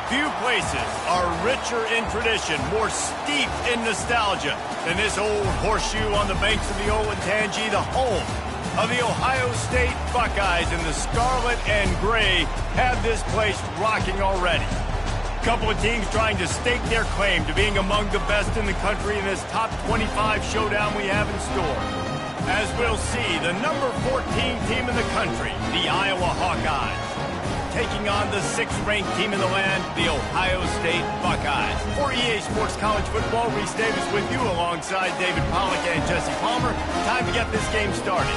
Few places are richer in tradition, more steeped in nostalgia than this old horseshoe on the banks of the old Ncaa, the home of the Ohio State Buckeyes, and the scarlet and gray have this place rocking already. A couple of teams trying to stake their claim to being among the best in the country in this top 25 showdown we have in store. As we'll see, the number 14 team in the country, the Iowa Hawkeyes, taking on the 6th-ranked team in the land, the Ohio State Buckeyes. For EA Sports College Football, Reese Davis with you alongside David Pollack and Jesse Palmer. Time to get this game started.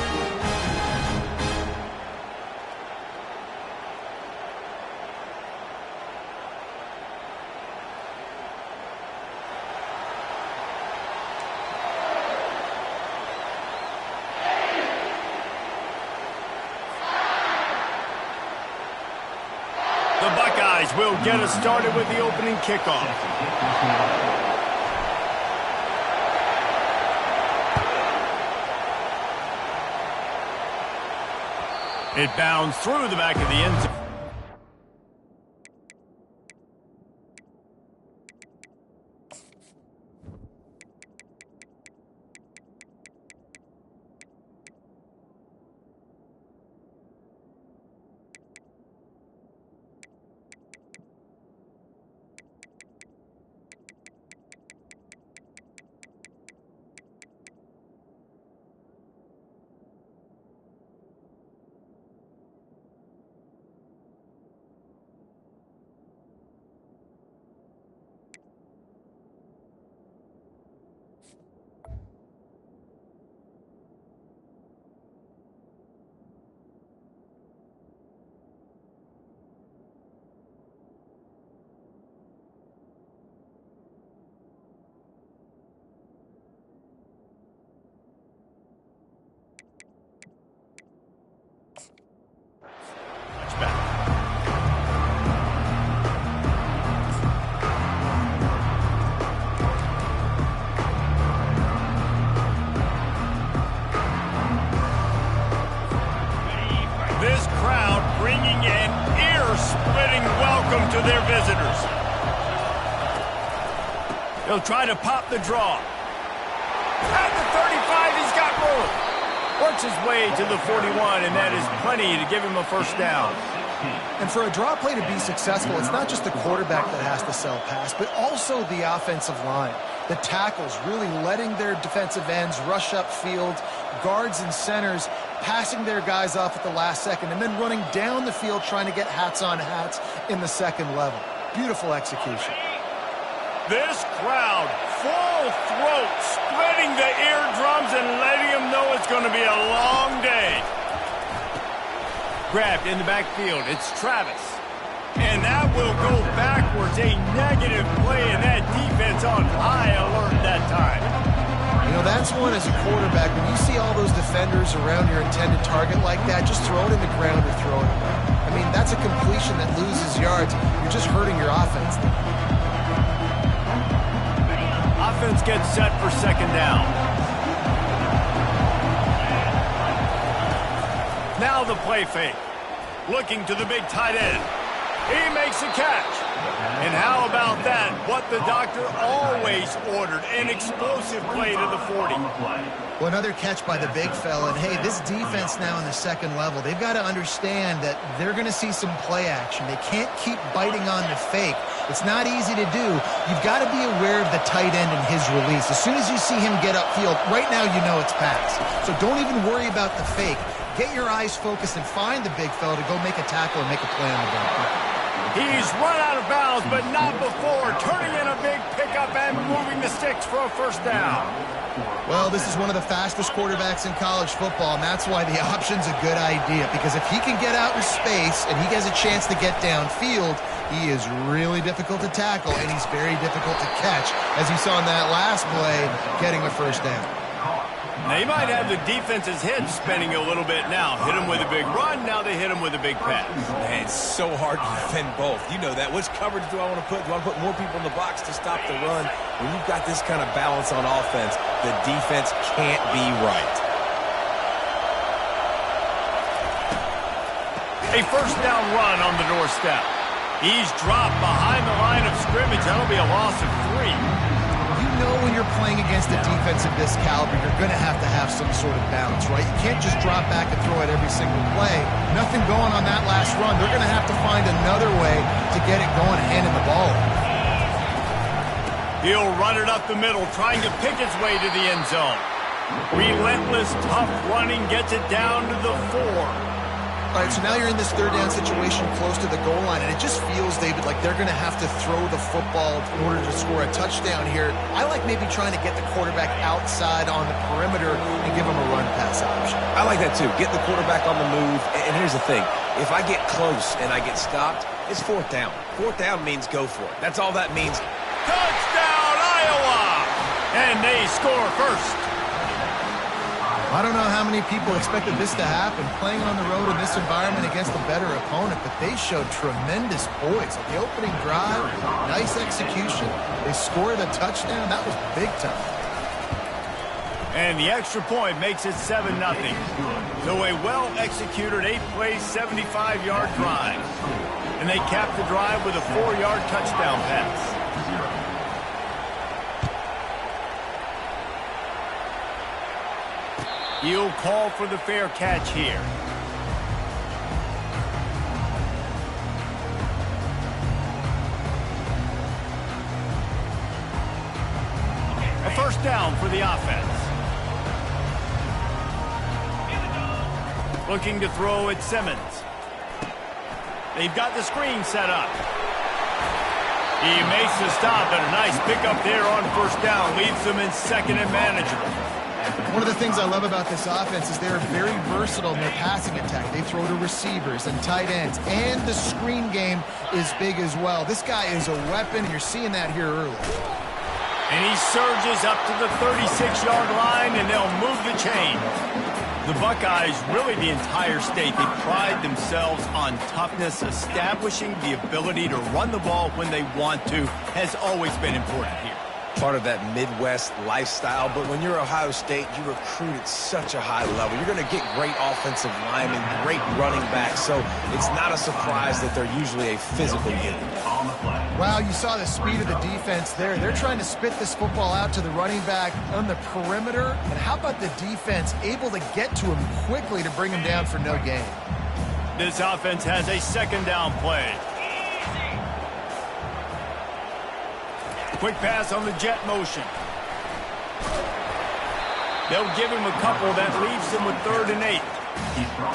The Buckeyes will get us started with the opening kickoff. It bounds through the back of the end zone. This crowd bringing an ear-splitting welcome to their visitors. He'll try to pop the draw. At the 35, he's got room. Works his way to the 41, and that is plenty to give him a first down. And for a draw play to be successful, it's not just the quarterback that has to sell pass, but also the offensive line. The tackles really letting their defensive ends rush upfield, guards and centers passing their guys off at the last second, and then running down the field trying to get hats on hats in the second level. Beautiful execution. This crowd, full throat, splitting the eardrums and letting them know it's going to be a long day. Grabbed in the backfield, it's Travis. And that will go backwards, a negative play, and that defense on high alert that time. You know, that's one as a quarterback, when you see all those defenders around your intended target like that, just throw it in the ground or throw it away. I mean, that's a completion that loses yards. You're just hurting your offense. Offense gets set for second down. Now the play fake. Looking to the big tight end. He makes a catch. And how about that? What the doctor always ordered, an explosive play to the 40. Well, another catch by the big fella. And, hey, this defense now in the second level, they've got to understand that they're going to see some play action. They can't keep biting on the fake. It's not easy to do. You've got to be aware of the tight end and his release. As soon as you see him get upfield, right now you know it's pass. So don't even worry about the fake. Get your eyes focused and find the big fella to go make a tackle and make a play on the ball. He's run out of bounds, but not before. Turning in a big pickup and moving the sticks for a first down. Well, this is one of the fastest quarterbacks in college football, and that's why the option's a good idea. Because if he can get out in space and he has a chance to get downfield, he is really difficult to tackle, and he's very difficult to catch, as you saw in that last play, getting a first down. They might have the defense's head spinning a little bit now. Hit him with a big run, now they hit him with a big pass. Man, it's so hard to defend both. You know that. Which coverage do I want to put? Do I want to put more people in the box to stop the run? When you've got this kind of balance on offense, the defense can't be right. A first down run on the doorstep. He's dropped behind the line of scrimmage. That'll be a loss of 3. You know when you're playing against a defense of this caliber, you're going to have some sort of balance, right? You can't just drop back and throw it every single play. Nothing going on that last run. They're going to have to find another way to get it going, handing the ball. He'll run it up the middle, trying to pick its way to the end zone. Relentless, tough running gets it down to the 4. All right, so now you're in this third down situation close to the goal line, and it just feels, David, like they're going to have to throw the football in order to score a touchdown here. I like maybe trying to get the quarterback outside on the perimeter and give him a run-pass option. I like that, too. Get the quarterback on the move. And here's the thing. If I get close and I get stopped, it's 4th down. 4th down means go for it. That's all that means. Touchdown, Iowa! And they score first. I don't know how many people expected this to happen, playing on the road in this environment against a better opponent, but they showed tremendous poise. On the opening drive, nice execution. They scored a touchdown. That was big time. And the extra point makes it 7-0. So a well-executed 8-play, 75-yard drive. And they cap the drive with a 4-yard touchdown pass. He'll call for the fair catch here. A first down for the offense. Looking to throw at Simmons. They've got the screen set up. He makes the stop, and a nice pickup there on first down. Leaves them in second and manageable. One of the things I love about this offense is they're very versatile in their passing attack. They throw to receivers and tight ends, and the screen game is big as well. This guy is a weapon, and you're seeing that here early. And he surges up to the 36-yard line, and they'll move the chain. The Buckeyes, really the entire state, they pride themselves on toughness. Establishing the ability to run the ball when they want to has always been important here. Part of that Midwest lifestyle, but when you're Ohio State, you recruit at such a high level. You're going to get great offensive linemen, great running backs, so it's not a surprise that they're usually a physical unit. Wow, you saw the speed of the defense there. They're trying to spit this football out to the running back on the perimeter, and how about the defense able to get to him quickly to bring him down for no gain? This offense has a second down play. Quick pass on the jet motion. They'll give him a couple. That leaves him with 3rd and 8.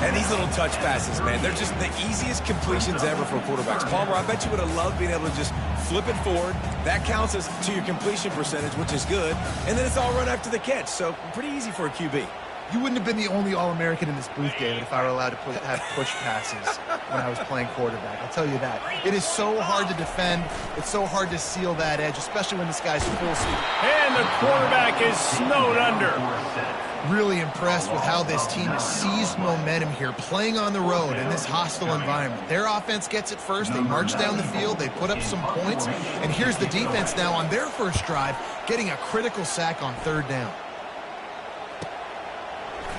And these little touch passes, man, they're just the easiest completions ever for quarterbacks. Palmer, I bet you would have loved being able to just flip it forward. That counts as to your completion percentage, which is good. And then it's all run after the catch, so pretty easy for a QB. You wouldn't have been the only All-American in this booth, David, if I were allowed to have push passes when I was playing quarterback. I'll tell you that. It is so hard to defend. It's so hard to seal that edge, especially when this guy's full speed. And the quarterback is snowed under. Really impressed with how this team has seized momentum here, playing on the road in this hostile environment. Their offense gets it first. They march down the field. They put up some points. And here's the defense now on their first drive, getting a critical sack on 3rd down.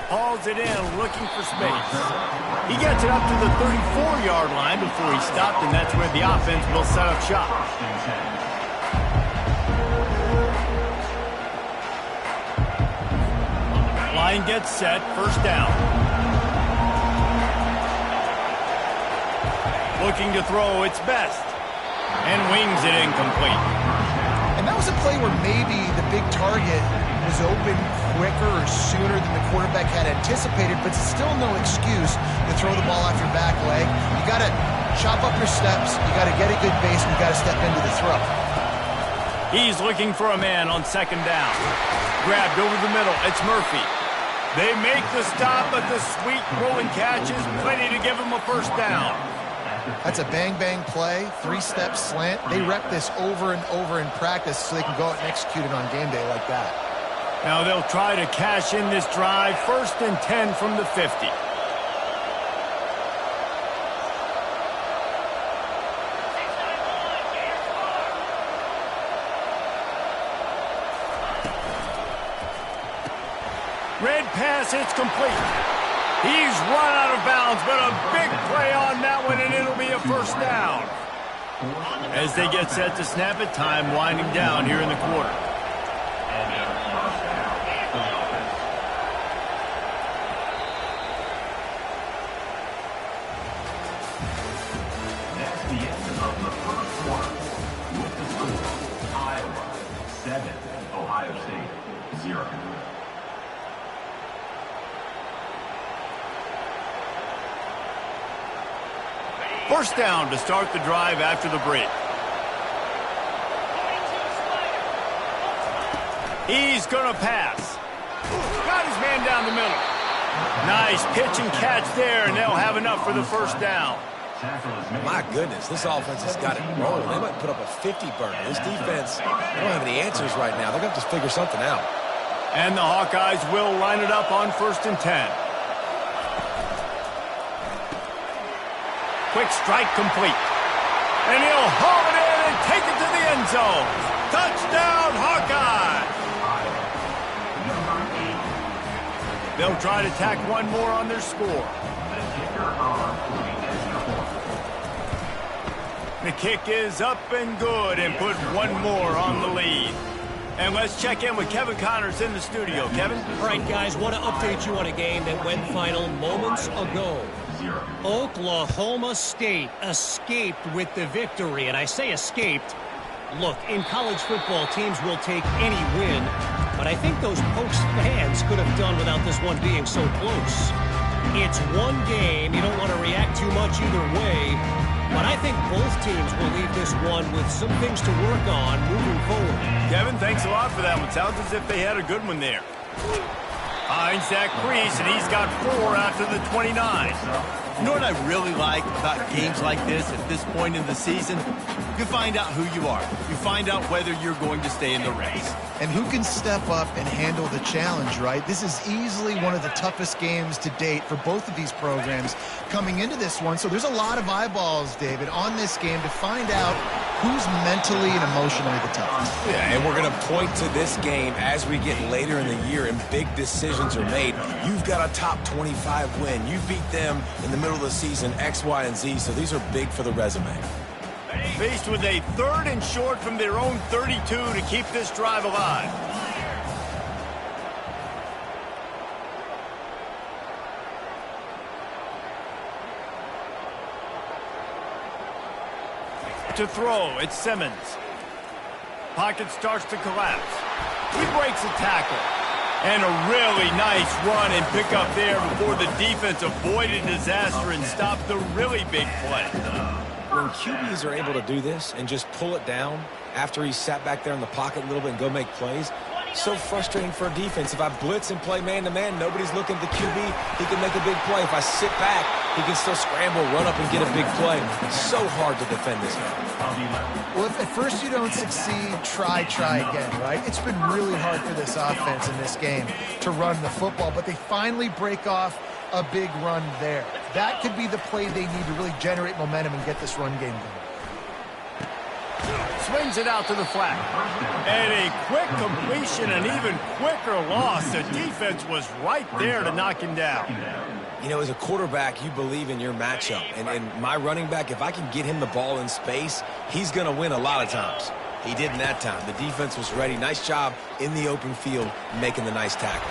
Hauls it in, looking for space. He gets it up to the 34-yard line before he stopped, and that's where the offense will set up shop. Line gets set, first down. Looking to throw its best, and wings it incomplete. And that was a play where maybe the big target was open quicker or sooner than the quarterback had anticipated, but still no excuse to throw the ball off your back leg. You got to chop up your steps. You got to get a good base, and you got to step into the throw. He's looking for a man on 2nd down. Grabbed over the middle. It's Murphy. They make the stop, but the sweet rolling catch is plenty to give him a first down. That's a bang-bang play, 3-step slant. They rep this over and over in practice so they can go out and execute it on game day like that. Now they'll try to cash in this drive. 1st and 10 from the 50. Red pass, it's complete. He's run out of bounds, but a big play on that one, and it'll be a first down. As they get set to snap it, time winding down here in the quarter. First down to start the drive after the break. He's going to pass. Got his man down the middle. Nice pitch and catch there, and they'll have enough for the first down. My goodness, this offense has got it rolling. They might put up a 50-burner. This defense, they don't have any answers right now. They're going to have to figure something out. And the Hawkeyes will line it up on 1st and 10. Quick strike complete. And he'll haul it in and take it to the end zone. Touchdown, Hawkeye! They'll try to tack one more on their score. The kick is up and good and put one more on the lead. And let's check in with Kevin Connors in the studio. Kevin? All right, guys, want to update you on a game that went final moments ago. Oklahoma State escaped with the victory, and I say escaped. Look, in college football, teams will take any win, but I think those Pokes fans could have done without this one being so close. It's one game. You don't want to react too much either way, but I think both teams will leave this one with some things to work on moving forward. Kevin, thanks a lot for that one. Sounds as if they had a good one there. Finds that crease, and he's got 4 after the 29. You know what I really like about games like this at this point in the season? You find out who you are. You find out whether you're going to stay in the race. And who can step up and handle the challenge, right? This is easily one of the toughest games to date for both of these programs coming into this one. So there's a lot of eyeballs, David, on this game to find out who's mentally and emotionally the toughest. Yeah, and we're going to point to this game as we get later in the year and big decisions are made. You've got a top 25 win. You beat them in the middle of the season, X, Y, and Z, so these are big for the resume. Faced with a 3rd and short from their own 32 to keep this drive alive. To throw, it's Simmons. Pocket starts to collapse. He breaks a tackle. And a really nice run and pick up there before the defense avoided disaster and stopped the really big play. When QBs are able to do this and just pull it down after he sat back there in the pocket a little bit and go make plays, so frustrating for a defense. If I blitz and play man-to-man, nobody's looking at the QB. He can make a big play. If I sit back, he can still scramble, run up, and get a big play. So hard to defend this guy. Well, if at first you don't succeed, try again, right? It's been really hard for this offense in this game to run the football, but they finally break off a big run there. That could be the play they need to really generate momentum and get this run game going. Swings it out to the flat. And a quick completion, an even quicker loss. The defense was right there to knock him down. You know, as a quarterback, you believe in your matchup. And my running back, if I can get him the ball in space, he's going to win a lot of times. He did in that time. The defense was ready. Nice job in the open field making the nice tackle.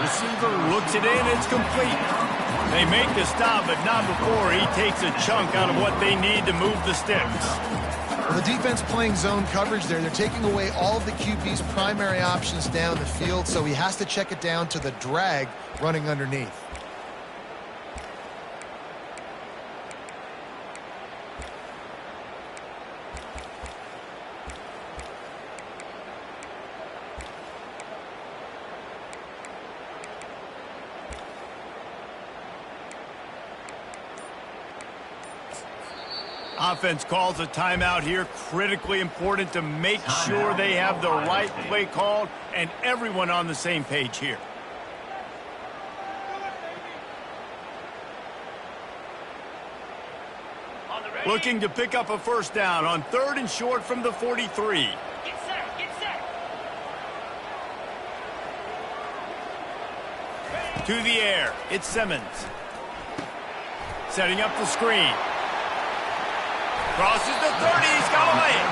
Receiver looks it in. It's complete. They make the stop, but not before he takes a chunk out of what they need to move the sticks. Well, the defense playing zone coverage there. They're taking away all of the QB's primary options down the field, so he has to check it down to the drag running underneath. Offense calls a timeout here. Critically important to make sure they have the right play called and everyone on the same page here. Looking to pick up a first down on 3rd and short from the 43. Get set, get set. To the air, it's Simmons. Setting up the screen. Crosses the 30. He's got to lay it.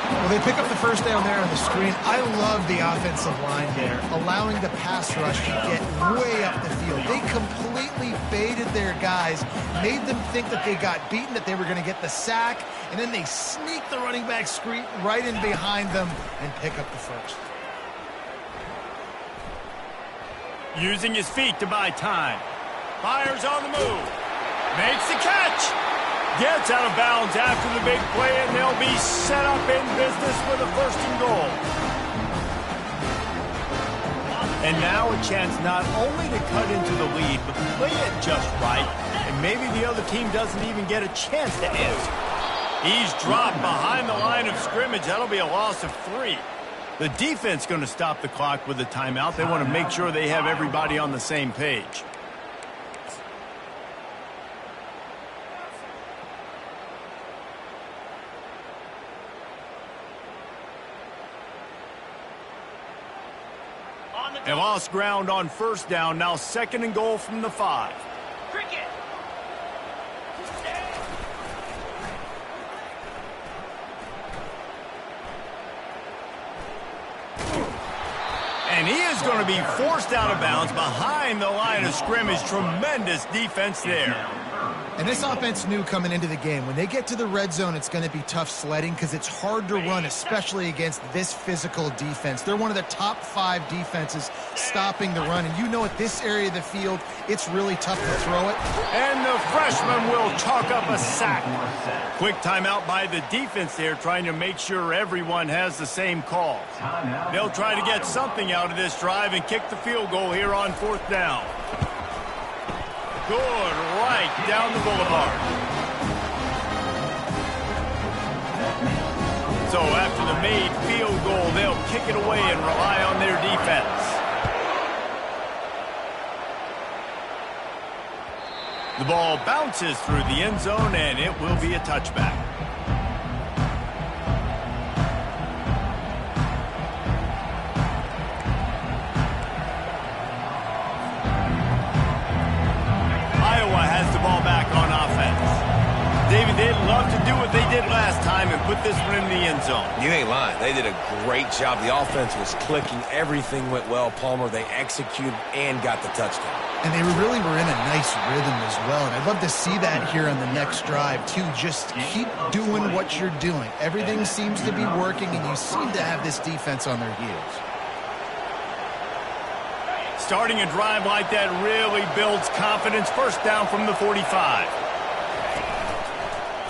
Well, they pick up the first down there on the screen. I love the offensive line there, allowing the pass rush to get way up the field. They completely baited their guys, made them think that they got beaten, that they were going to get the sack, and then they sneak the running back screen right in behind them and pick up the first. Using his feet to buy time. Fires on the move. Makes the catch. Gets out of bounds after the big play, and they'll be set up in business with a 1st and goal. And now a chance not only to cut into the lead, but play it just right, and maybe the other team doesn't even get a chance to answer. He's dropped behind the line of scrimmage. That'll be a loss of 3. The defense going to stop the clock with a timeout. They want to make sure they have everybody on the same page. They lost ground on 1st down. Now 2nd and goal from the 5. Cricket. And he is going to be forced out of bounds behind the line of scrimmage. Tremendous defense there. And this offense knew coming into the game, when they get to the red zone, it's going to be tough sledding because it's hard to run, especially against this physical defense. They're one of the top 5 defenses stopping the run. And you know at this area of the field, it's really tough to throw it. And the freshman will chalk up a sack. Quick timeout by the defense there, trying to make sure everyone has the same call. They'll try to get something out of this drive and kick the field goal here on 4th down. Good, right down the boulevard. So after the made field goal, they'll kick it away and rely on their defense. The ball bounces through the end zone, and it will be a touchback. David, they'd love to do what they did last time and put this one in the end zone. You ain't lying. They did a great job. The offense was clicking. Everything went well. Palmer, they executed and got the touchdown. And they really were in a nice rhythm as well. And I'd love to see that here on the next drive, too. Just keep doing what you're doing. Everything seems to be working, and you seem to have this defense on their heels. Starting a drive like that really builds confidence. 1st down from the 45.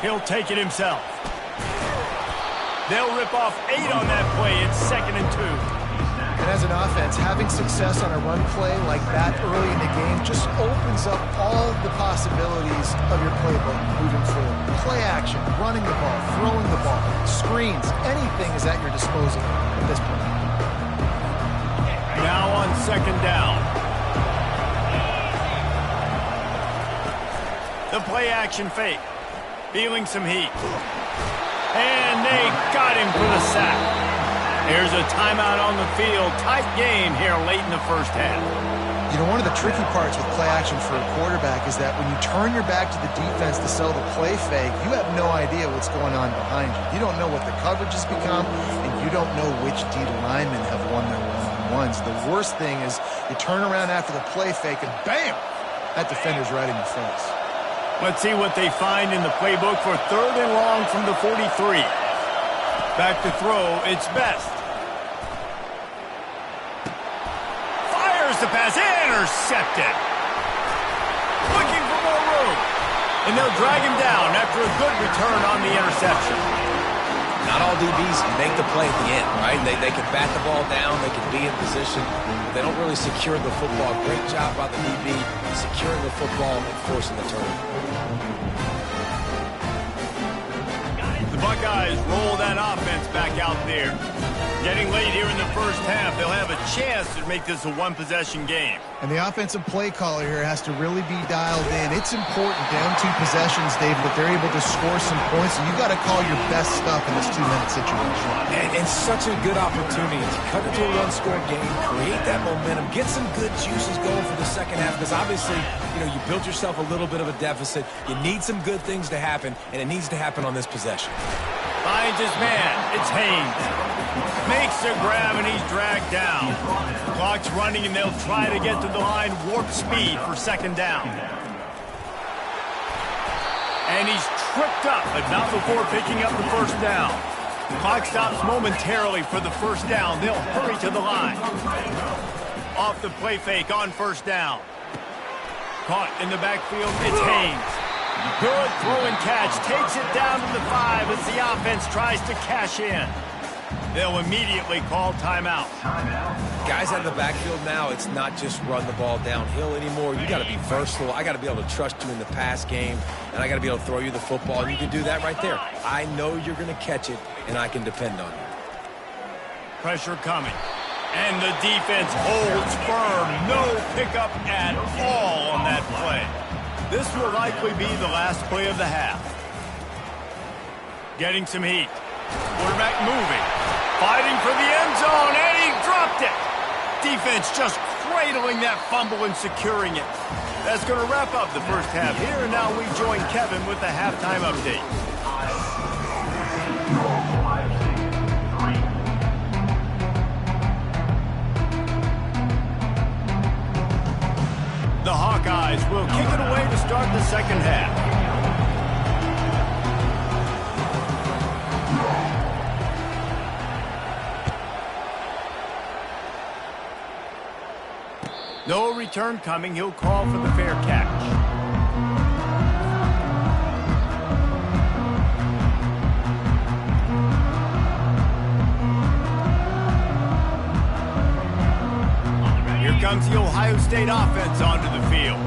He'll take it himself. They'll rip off 8 on that play. It's 2nd and 2. And as an offense, having success on a run play like that early in the game just opens up all the possibilities of your playbook moving forward. Play action, running the ball, throwing the ball, screens, anything is at your disposal at this point. Now on 2nd down. The play action fake. Feeling some heat. And they got him for the sack. There's a timeout on the field. Tight game here late in the 1st half. You know, one of the tricky parts with play action for a quarterback is that when you turn your back to the defense to sell the play fake, you have no idea what's going on behind you. You don't know what the coverage has become, and you don't know which D linemen have won their one-on-ones. The worst thing is you turn around after the play fake, and bam! That defender's right in your face. Let's see what they find in the playbook for 3rd and long from the 43. Back to throw, it's Best. Fires the pass, intercepted. Looking for more room. And they'll drag him down after a good return on the interception. Not all DBs make the play at the end, right? They can bat the ball down, they can be in position, but they don't really secure the football. Great job by the DB securing the football and forcing the turnover. The Buckeyes roll that offense back out there. Getting late here in the 1st half, they'll have a chance to make this a one-possession game. And the offensive play caller here has to really be dialed in. It's important down 2 possessions, Dave, that they're able to score some points. And you got to call your best stuff in this 2-minute situation. And such a good opportunity to cut into a run-score game, create that momentum, get some good juices going for the 2nd half, because obviously you built yourself a little bit of a deficit. You need some good things to happen, and it needs to happen on this possession. Finds his man. It's Haynes. Makes a grab, and he's dragged down. Clock's running, and they'll try to get to the line warp speed for second down. And he's tripped up, but not before picking up the first down. Clock stops momentarily for the first down. They'll hurry to the line. Off the play fake on first down. Caught in the backfield, it's Haynes. Good throw and catch. Takes it down to the 5 as the offense tries to cash in. They'll immediately call timeout. Guys out of the backfield now, it's not just run the ball downhill anymore. You got to be versatile. I got to be able to trust you in the pass game, and I got to be able to throw you the football, and you can do that right there. I know you're going to catch it, and I can depend on you. Pressure coming. And the defense holds firm. No pickup at all on that play. This will likely be the last play of the half. Getting some heat. Quarterback moving. Fighting for the end zone, and he dropped it. Defense just cradling that fumble and securing it. That's going to wrap up the first half here, and now we join Kevin with the halftime update. The Hawkeyes will kick it away to start the second half. No return coming. He'll call for the fair catch. Here comes the Ohio State offense onto the field.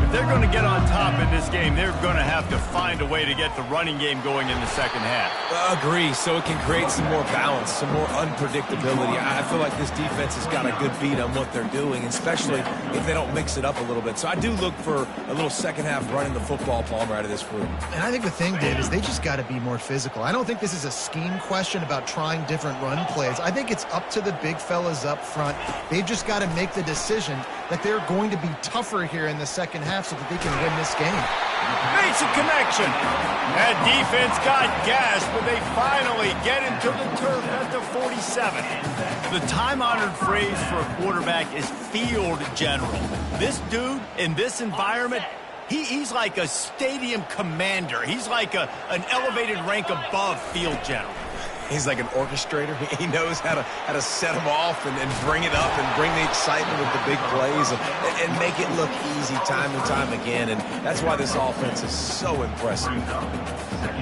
If they're going to get on top in this game, they're going to have to find a way to get the running game going in the second half. Agree, so it can create some more balance, some more unpredictability. I feel like this defense has got a good beat on what they're doing, especially if they don't mix it up a little bit. So I do look for a little second half running the football, Palmer, out of this group. And I think the thing, Dave, is they just got to be more physical. I don't think this is a scheme question about trying different run plays. I think it's up to the big fellas up front. They've just got to make the decision that they're going to be tougher here in the second half so that they can win this game. Makes a connection. That defense got gas, but they finally get into the turf at the 47. The time-honored phrase for a quarterback is field general. This dude, in this environment, he's like a stadium commander. He's like an elevated rank above field general. He's like an orchestrator. He knows how to set them off and bring it up and bring the excitement with the big plays and make it look easy time and time again. And that's why this offense is so impressive.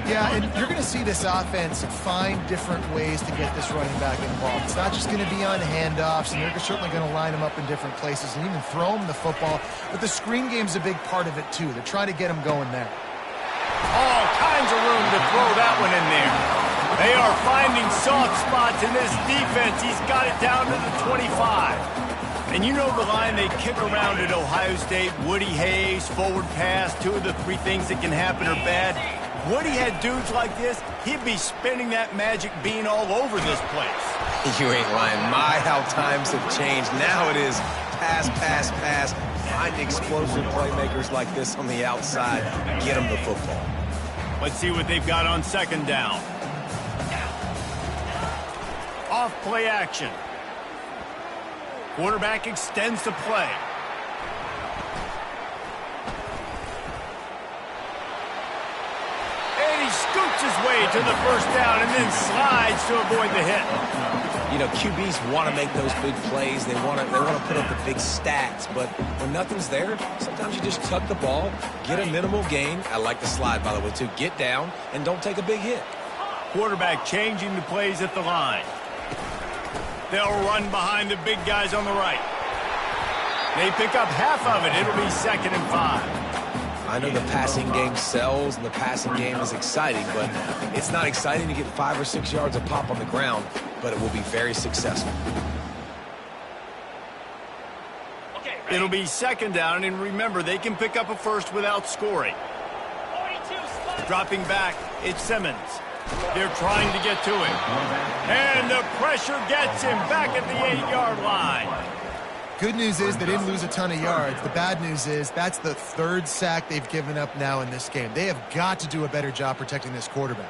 Yeah, and you're going to see this offense find different ways to get this running back involved. It's not just going to be on handoffs, and they're certainly going to line them up in different places and even throw them the football. But the screen game's a big part of it, too. They're trying to get them going there. All kinds of room to throw that one in there. They are finding soft spots in this defense. He's got it down to the 25. And you know the line they kick around at Ohio State, Woody Hayes, forward pass, 2 of the 3 things that can happen are bad. Woody had dudes like this, he'd be spinning that magic bean all over this place. You ain't lying. My, how times have changed. Now it is pass, pass, pass. Find explosive playmakers like this on the outside. Get them the football. Let's see what they've got on second down. Off play action. Quarterback extends the play. And he scoots his way to the first down and then slides to avoid the hit. You know, QBs want to make those big plays. They want to put up the big stats. But when nothing's there, sometimes you just tuck the ball, get a minimal gain. I like the slide, by the way, too. Get down and don't take a big hit. Quarterback changing the plays at the line. They'll run behind the big guys on the right. They pick up half of it. It'll be 2nd and 5. I know the passing game sells and the passing game is exciting, but it's not exciting to get 5 or 6 yards of pop on the ground, but it will be very successful. It'll be 2nd down, and remember, they can pick up a first without scoring. Dropping back, it's Simmons. They're trying to get to him. And the pressure gets him back at the 8-yard line. Good news is they didn't lose a ton of yards. The bad news is that's the third sack they've given up now in this game. They have got to do a better job protecting this quarterback.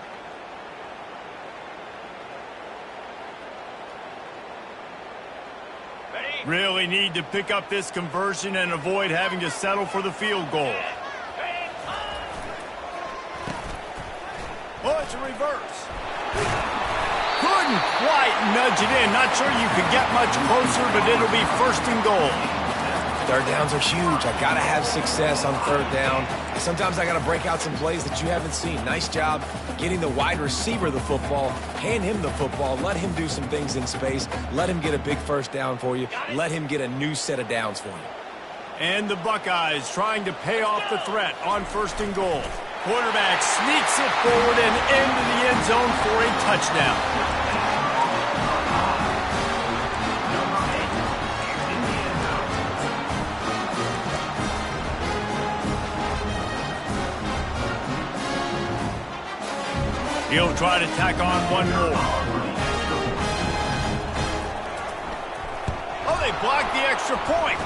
Really need to pick up this conversion and avoid having to settle for the field goal. Oh, it's a reverse. Couldn't quite nudge it in. Not sure you could get much closer, but it'll be first and goal. Third downs are huge. I got to have success on third down. Sometimes I got to break out some plays that you haven't seen. Nice job getting the wide receiver the football. Hand him the football. Let him do some things in space. Let him get a big first down for you. Let him get a new set of downs for you. And the Buckeyes trying to pay off the threat on first and goal. Quarterback sneaks it forward and into the end zone for a touchdown. He'll try to tack on one more. Oh, they blocked the extra point.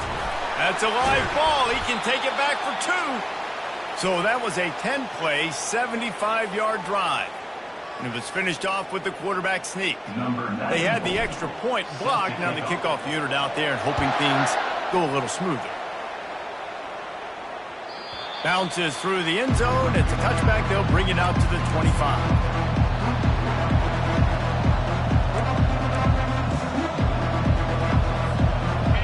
That's a live ball. He can take it back for two. So that was a 10-play, 75-yard drive. And it was finished off with the quarterback sneak. They had the extra point blocked. Now the kickoff unit out there and hoping things go a little smoother. Bounces through the end zone. It's a touchback. They'll bring it out to the 25.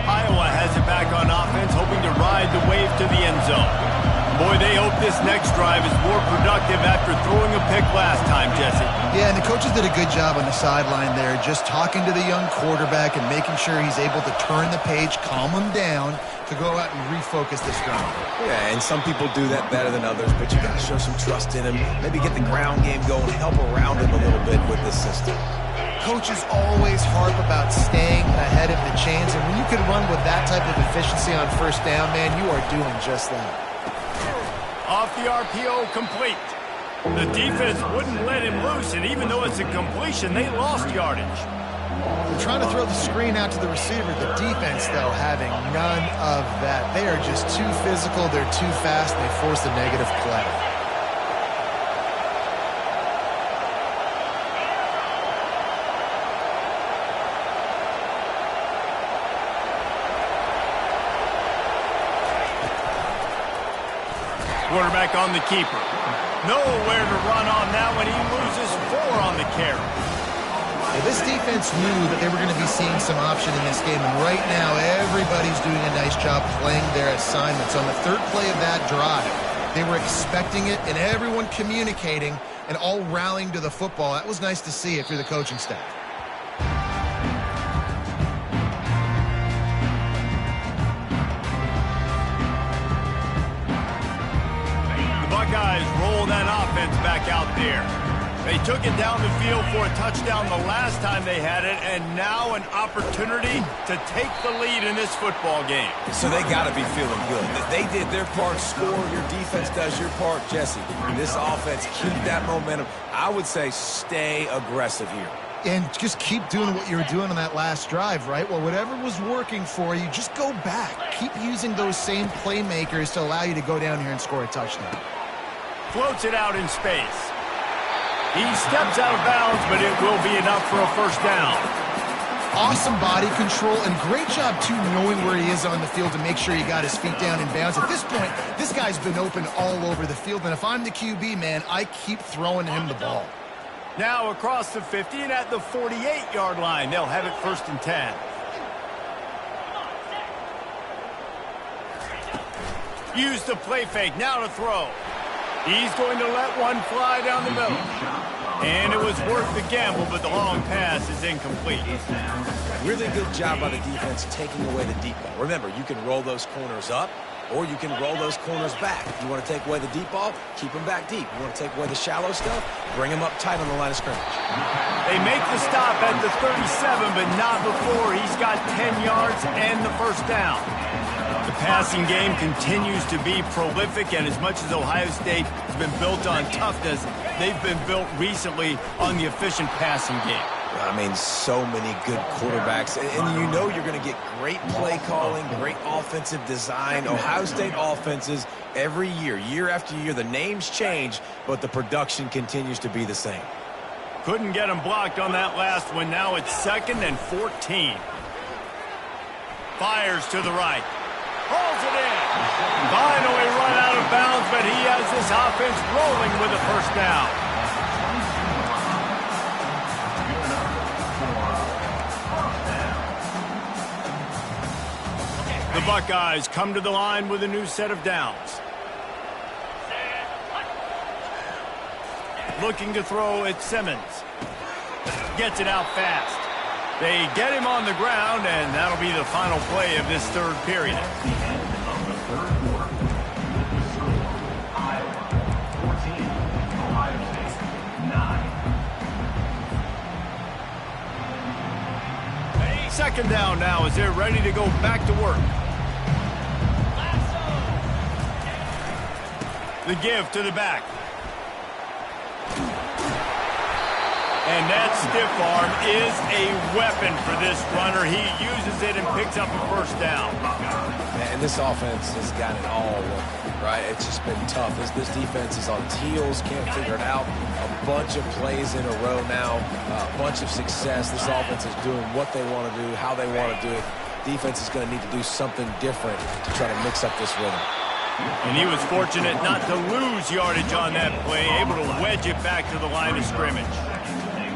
Iowa has it back on offense, hoping to ride the wave to the end zone. Boy, they hope this next drive is more productive after throwing a pick last time, Jesse. Yeah, and the coaches did a good job on the sideline there, just talking to the young quarterback and making sure he's able to turn the page, calm him down, to go out and refocus this drive. Yeah, and some people do that better than others, but you got to show some trust in him. Maybe get the ground game going, help around him a little bit with this system. Coaches always harp about staying ahead of the chains, and when you can run with that type of efficiency on first down, man, you are doing just that. Off the RPO, complete. The defense wouldn't let him loose, and even though it's a completion, they lost yardage. They're trying to throw the screen out to the receiver. The defense, though, having none of that. They are just too physical, they're too fast, and they force a negative play. Quarterback on the keeper. Nowhere to run on that one. He loses 4 on the carry. Yeah, this defense knew that they were going to be seeing some option in this game, and right now everybody's doing a nice job playing their assignments. On the third play of that drive, they were expecting it, and everyone communicating and all rallying to the football. That was nice to see if you're the coaching staff. Buckeyes roll that offense back out there. They took it down the field for a touchdown the last time they had it, and now an opportunity to take the lead in this football game. So they got to be feeling good. They did their part, score. Your defense does your part, Jesse. This offense, keep that momentum. I would say stay aggressive here. And just keep doing what you were doing on that last drive, right? Well, whatever was working for you, just go back. Keep using those same playmakers to allow you to go down here and score a touchdown. Floats it out in space. He steps out of bounds, but it will be enough for a first down. Awesome body control, and great job, too, knowing where he is on the field to make sure he got his feet down in bounds. At this point, this guy's been open all over the field, and if I'm the QB, man, I keep throwing him the ball. Now across the 50 and at the 48-yard line, they'll have it first and 10. Use the play fake, now to throw. He's going to let one fly down the middle. And it was worth the gamble, but the long pass is incomplete. Really good job by the defense taking away the deep ball. Remember, you can roll those corners up, or you can roll those corners back. If you want to take away the deep ball, keep them back deep. You want to take away the shallow stuff, bring them up tight on the line of scrimmage. They make the stop at the 37, but not before he's got 10 yards and the first down. The passing game continues to be prolific, and as much as Ohio State has been built on toughness, they've been built recently on the efficient passing game. I mean, so many good quarterbacks. And you know you're going to get great play calling, great offensive design. Ohio State offenses every year, year after year, the names change, but the production continues to be the same. Couldn't get him blocked on that last one. Now it's 2nd and 14. Fires to the right. Pulls it in. Finally run out of bounds, but he has this offense rolling with a first down. The Buckeyes come to the line with a new set of downs. Looking to throw at Simmons. Gets it out fast. They get him on the ground, and that'll be the final play of this third period. Second down now as they're ready to go back to work. The give to the back. And that stiff arm is a weapon for this runner. He uses it and picks up a first down. And this offense has got it all working, right? It's just been tough. This defense is on its heels, can't figure it out. A bunch of plays in a row now, a bunch of success. This offense is doing what they want to do, how they want to do it. Defense is going to need to do something different to try to mix up this rhythm. And he was fortunate not to lose yardage on that play, able to wedge it back to the line of scrimmage.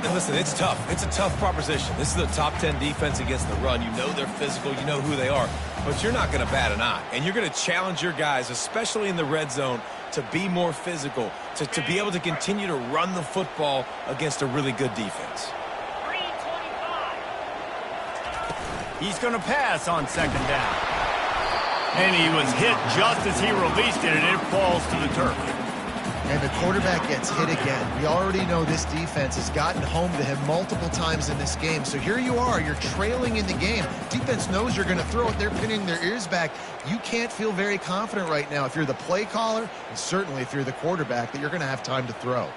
And listen, it's tough. It's a tough proposition. This is a top 10 defense against the run. You know they're physical. You know who they are. But you're not going to bat an eye. And you're going to challenge your guys, especially in the red zone, to be more physical, to be able to continue to run the football against a really good defense. He's going to pass on second down. And he was hit just as he released it, and it falls to the turf. And the quarterback gets hit again. We already know this defense has gotten home to him multiple times in this game. So here you are, you're trailing in the game. Defense knows you're going to throw it. They're pinning their ears back. You can't feel very confident right now if you're the play caller, and certainly if you're the quarterback, that you're going to have time to throw.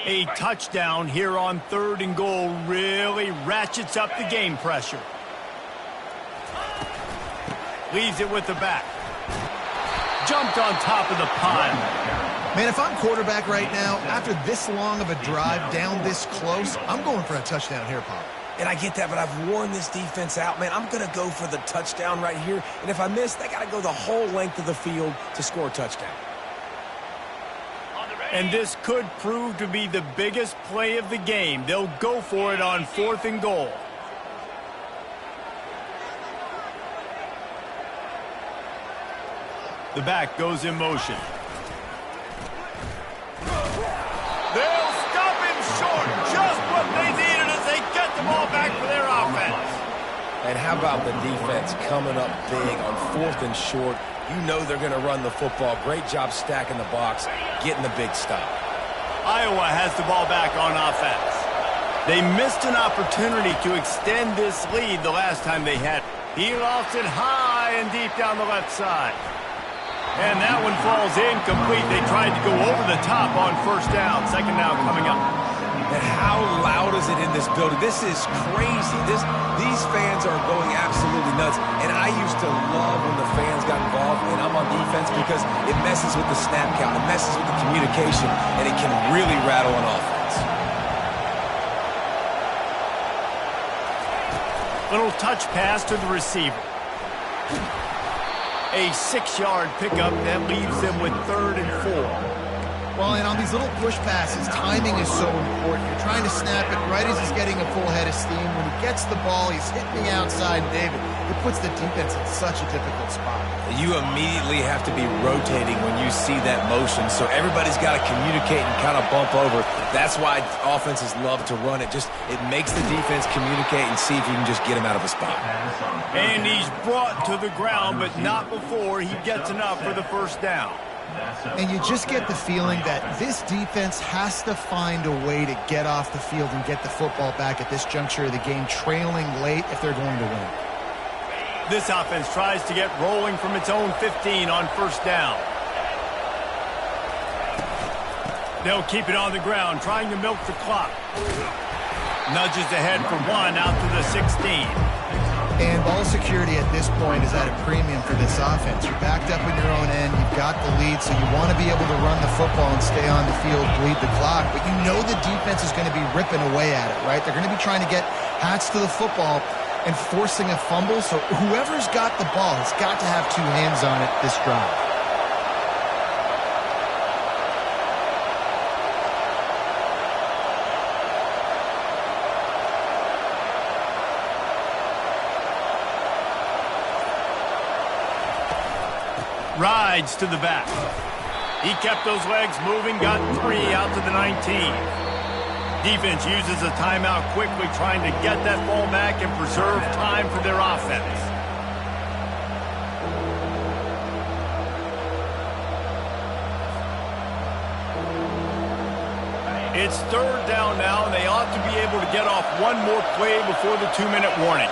A touchdown here on 3rd and goal really ratchets up the game pressure. Leaves it with the back. Jumped on top of the pile. Man, if I'm quarterback right now, after this long of a drive down this close, I'm going for a touchdown here, Paul. And I get that, but I've worn this defense out, man. I'm going to go for the touchdown right here. And if I miss, they got to go the whole length of the field to score a touchdown. And this could prove to be the biggest play of the game. They'll go for it on 4th and goal. The back goes in motion. They'll stop him short. Just what they needed as they get the ball back for their offense. And how about the defense coming up big on 4th and short? You know they're going to run the football. Great job stacking the box, getting the big stop. Iowa has the ball back on offense. They missed an opportunity to extend this lead the last time they had. He lost it high and deep down the left side. And that one falls incomplete. They tried to go over the top on 1st down. 2nd down coming up. And how loud is it in this building? This is crazy. These fans are going absolutely nuts. And I used to love when the fans got involved when I'm on defense because it messes with the snap count, it messes with the communication, and it can really rattle an offense. Little touch pass to the receiver. A 6-yard pickup that leaves them with 3rd and 4. Well, and on these little push passes, timing is so important. You're trying to snap it right as he's getting a full head of steam. When he gets the ball, he's hitting the outside, David. It puts the defense in such a difficult spot. You immediately have to be rotating when you see that motion, so everybody's got to communicate and kind of bump over. That's why offenses love to run it. It makes the defense communicate and see if you can just get him out of a spot. And he's brought to the ground, but not before he gets enough for the 1st down. And you just get the feeling that this defense has to find a way to get off the field and get the football back at this juncture of the game, trailing late if they're going to win. This offense tries to get rolling from its own 15 on first down. They'll keep it on the ground, trying to milk the clock. Nudges ahead for one out to the 16. And ball security at this point is at a premium for this offense. You're backed up in your own end. You've got the lead, so you want to be able to run the football and stay on the field, bleed the clock. But you know the defense is going to be ripping away at it, right? They're going to be trying to get hats to the football and forcing a fumble. So whoever's got the ball has got to have two hands on it this drive. Rides to the back. He kept those legs moving, got 3 out to the 19. Defense uses a timeout quickly, trying to get that ball back and preserve time for their offense. It's third down now, and they ought to be able to get off one more play before the 2-minute warning.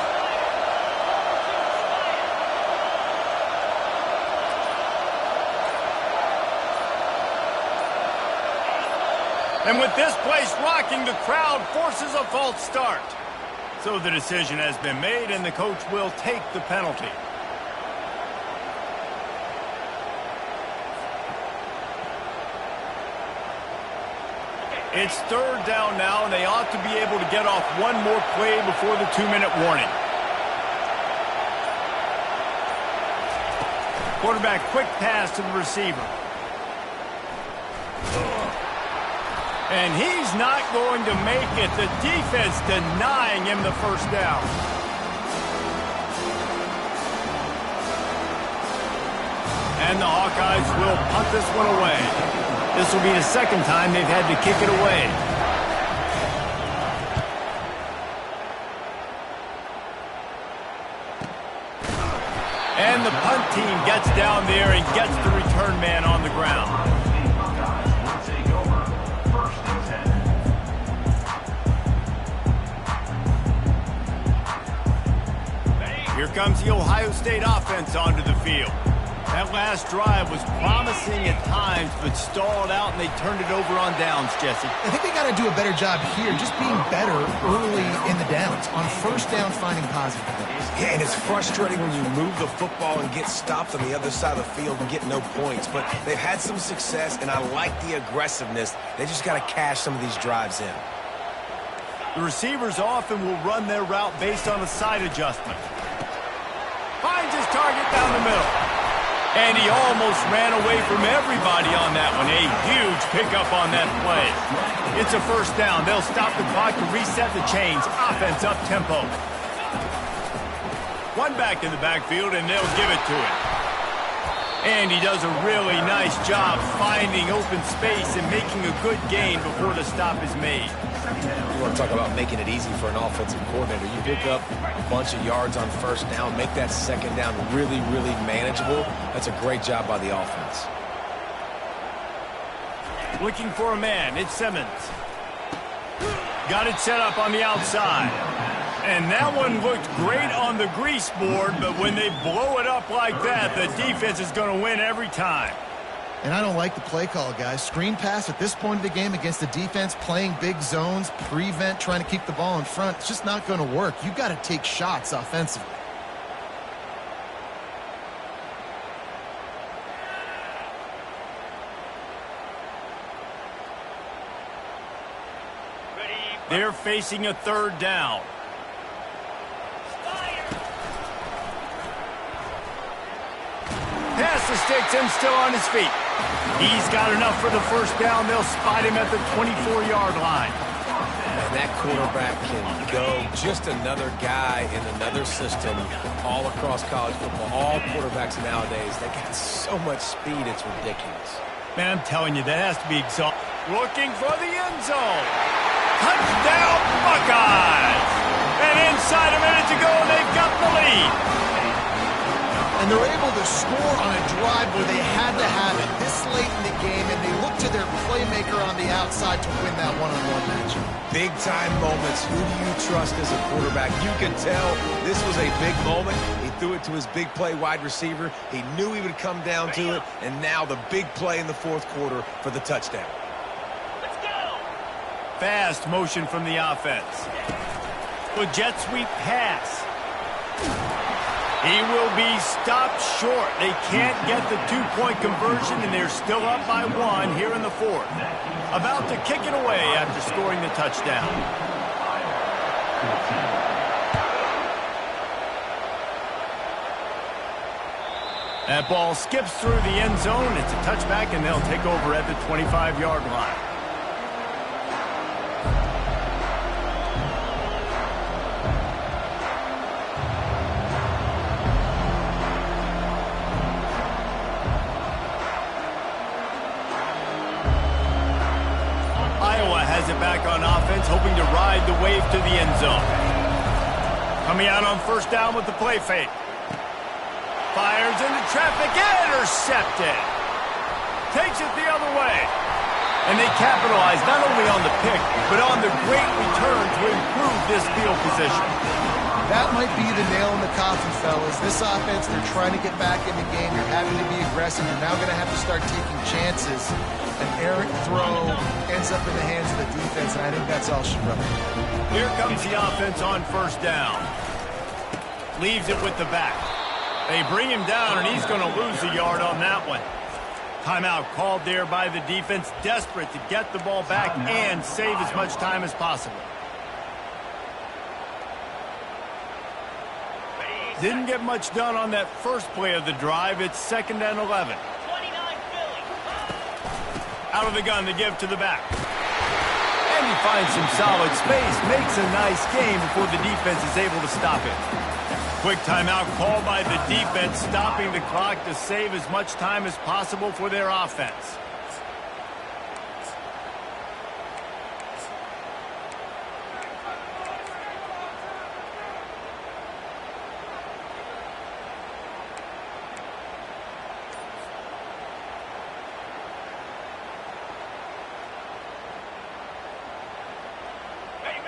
And with this place rocking, the crowd forces a false start. So the decision has been made, and the coach will take the penalty. It's third down now, and they ought to be able to get off one more play before the 2-minute warning. Quarterback quick pass to the receiver. And he's not going to make it. The defense denying him the first down. And the Hawkeyes will punt this one away. This will be the second time they've had to kick it away. And the punt team gets down there and gets the return man on the ground. Here comes the Ohio State offense onto the field. That last drive was promising at times, but stalled out, and they turned it over on downs, Jesse. I think they got to do a better job here, just being better early in the downs. On first down, finding positive plays. Yeah, and it's frustrating when you move the football and get stopped on the other side of the field and get no points. But they've had some success, and I like the aggressiveness. They just got to cash some of these drives in. The receivers often will run their route based on a side adjustment. Finds his target down the middle. And he almost ran away from everybody on that one. A huge pickup on that play. It's a first down. They'll stop the clock to reset the chains. Offense up tempo. One back in the backfield, and they'll give it to him. And he does a really nice job finding open space and making a good gain before the stop is made. You want to talk about making it easy for an offensive coordinator. You pick up a bunch of yards on first down, make that second down really, really manageable. That's a great job by the offense. Looking for a man. It's Simmons. Got it set up on the outside. And that one looked great on the grease board, but when they blow it up like that, the defense is going to win every time. And I don't like the play call, guys. Screen pass at this point of the game against the defense, playing big zones, prevent, trying to keep the ball in front. It's just not going to work. You've got to take shots offensively. They're facing a third down. Pass the sticks and still on his feet. He's got enough for the first down. They'll spot him at the 24-yard line. And that quarterback can go. Just another guy in another system all across college football. All quarterbacks nowadays, they got so much speed, it's ridiculous. Man, I'm telling you, that has to be exhausting. Looking for the end zone. Touchdown, Buckeyes! And inside a minute to go, they've got the lead. And they're able to score on a drive where they had to have it this late in the game, and they look to their playmaker on the outside to win that one-on-one matchup. Big-time moments. Who do you trust as a quarterback? You can tell this was a big moment. He threw it to his big play wide receiver. He knew he would come down to it, and now the big play in the fourth quarter for the touchdown. Let's go! Fast motion from the offense. With jet sweep pass. He will be stopped short. They can't get the two-point conversion, and they're still up by one here in the fourth. About to kick it away after scoring the touchdown. That ball skips through the end zone. It's a touchback, and they'll take over at the 25-yard line. Back on offense, hoping to ride the wave to the end zone. Coming out on first down with the play fake. Fires into traffic, intercepted. Takes it the other way. And they capitalize not only on the pick, but on the great return to improve this field position. That might be the nail in the coffin, fellas. This offense, they're trying to get back in the game. You're having to be aggressive. You're now going to have to start taking chances. An errant throw ends up in the hands of the defense, and I think that's all she wrote. Here comes the offense on first down. Leaves it with the back. They bring him down, and he's going to lose a yard on that one. Timeout called there by the defense, desperate to get the ball back and save as much time as possible. Didn't get much done on that first play of the drive. It's 2nd and 11. Out of the gun to give to the back. And he finds some solid space, makes a nice game before the defense is able to stop it. Quick timeout called by the defense, stopping the clock to save as much time as possible for their offense.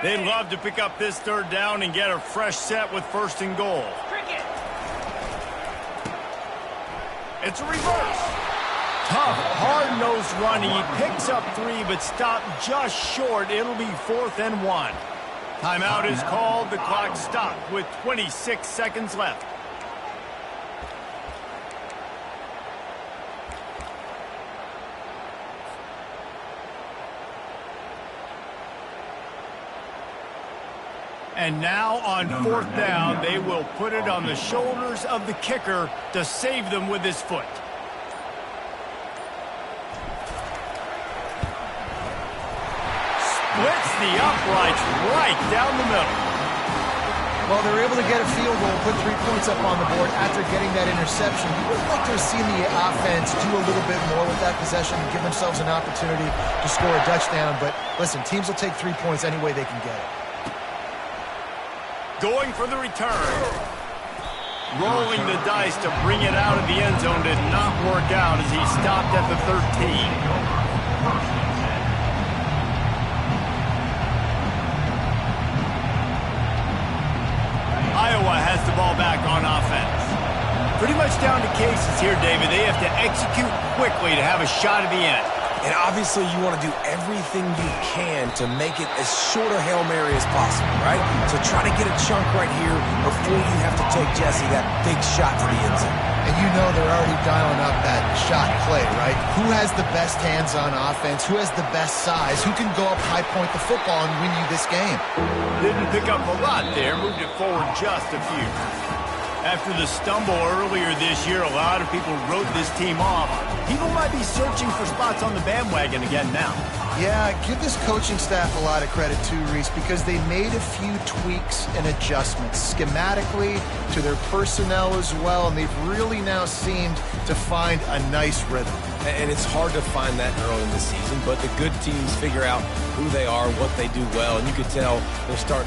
They'd love to pick up this third down and get a fresh set with 1st and goal. It's a reverse. Tough, hard-nosed run. He picks up 3, but stopped just short. It'll be 4th and 1. Timeout is called. The clock stopped with 26 seconds left. And now on 4th down, they will put it on the shoulders of the kicker to save them with his foot. Splits the uprights right down the middle. Well, they were able to get a field goal, put 3 points up on the board after getting that interception. You would like to have seen the offense do a little bit more with that possession and give themselves an opportunity to score a touchdown. But listen, teams will take 3 points any way they can get it. Going for the return. Rolling the dice to bring it out of the end zone did not work out as he stopped at the 13. Iowa has the ball back on offense. Pretty much down to cases here, David. They have to execute quickly to have a shot at the end. And obviously you want to do everything you can to make it as short a Hail Mary as possible, right? So try to get a chunk right here before you have to take, Jesse, that big shot to the end zone. And you know they're already dialing up that shot play, right? Who has the best hands on offense? Who has the best size? Who can go up high point the football and win you this game? Didn't pick up a lot there. Moved it forward just a few. After the stumble earlier this year, a lot of people wrote this team off. People might be searching for spots on the bandwagon again now. Yeah, give this coaching staff a lot of credit too, Reese, because they made a few tweaks and adjustments schematically to their personnel as well, and they've really now seemed to find a nice rhythm. And it's hard to find that early in the season, but the good teams figure out who they are, what they do well, and you can tell they're starting to